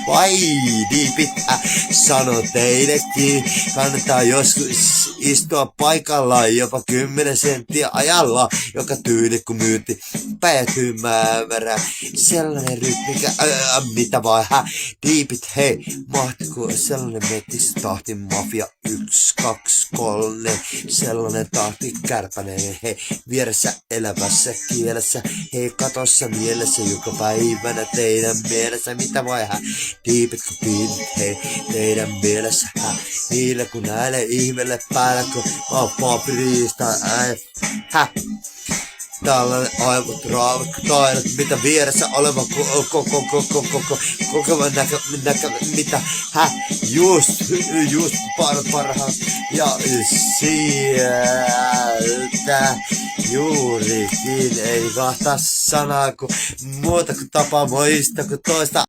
Vai diipit, sano teillekin, kannattaa joskus istua paikallaan jopa 10 senttiä ajalla, joka tyyli kun myyti päätyy määrä. Sellainen rytmikä, mitä vai diipit, hei, mahtiko sellainen metis tahti mafia 1, 2, 3, sellainen tahti kärpänen, hei, vieressä elävässä kielessä, hei, katossa mielessä joka päivänä teidän mielessä, mitä vai diipit kun piilit, hei, teidän mielessä, niille kun näille ihmeelle päällä, kun papiriista, tällainen aivot raavat taidot, mitä vieressä oleva kokevan mitä just parhaat ja sieltä juurikin ei kahta sanaa kuin muuta kuin tapa moista kuin toista.